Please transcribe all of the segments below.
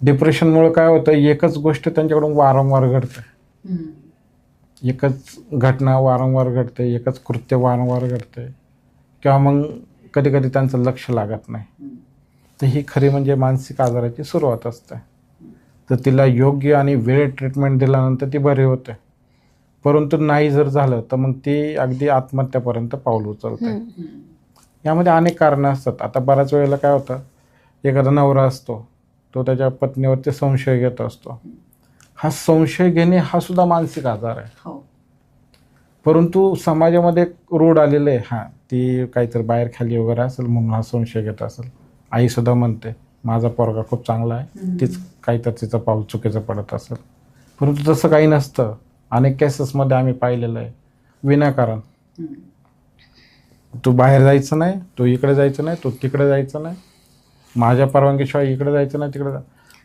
डिप्रेशनमुळे काय होतं, एकच गोष्ट त्यांच्याकडून वारंवार घडते, एकच घटना वारंवार घडते, एकच कृत्य वारंवार घडते, किंवा मग कधी कधी त्यांचं लक्ष लागत नाही. तर ही खरी म्हणजे मानसिक आजाराची सुरुवात असते. तर तिला योग्य आणि वेळेत ट्रीटमेंट दिल्यानंतर ती बरी होते. परंतु नाही जर झालं तर मग ती अगदी आत्महत्यापर्यंत पाऊल उचलते. यामध्ये अनेक कारणं असतात. आता बऱ्याच वेळेला काय होतं, एखादा नवरा असतो, तो त्याच्या पत्नीवरती संशय घेत असतो. हा संशय घेणे हा सुद्धा मानसिक आजार आहे. परंतु समाजामध्ये एक रूढ आलेलं आहे, हां ती काहीतरी बाहेर खाली वगैरे असेल म्हणून हा संशय घेत असेल. आईसुद्धा म्हणते माझा पोरगा खूप चांगला आहे, तीच काहीतरी तिचं पाऊल चुकीचं पडत असेल. परंतु तसं काही नसतं. अनेक केसेसमध्ये आम्ही पाहिलेलं आहे, विनाकारण तू बाहेर जायचं नाही, तू इकडे जायचं नाही, तू तिकडे जायचं नाही, माझ्या परवानगीशिवाय इकडे जायचं नाही, तिकडे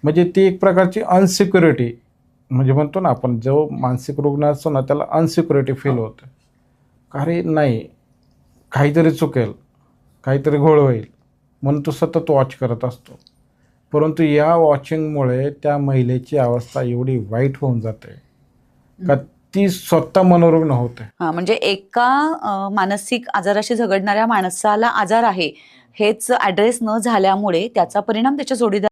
म्हणजे ती एक प्रकारची अनसिक्युरिटी, म्हणजे म्हणतो ना आपण, जो मानसिक रुग्ण असतो ना त्याला अनसिक्युरिटी फील होते. अरे नाही, काहीतरी चुकेल, काहीतरी घोळ होईल म्हणून तो सतत वॉच करत असतो. परंतु या वॉचिंगमुळे त्या महिलेची अवस्था एवढी वाईट होऊन जाते का ती स्वतः मनोरुग्ण होते. म्हणजे एका मानसिक आजाराशी झगडणाऱ्या माणसाला आजार आहे हेच ॲड्रेस न झाल्यामुळे त्याचा परिणाम त्याच्या जोडीदार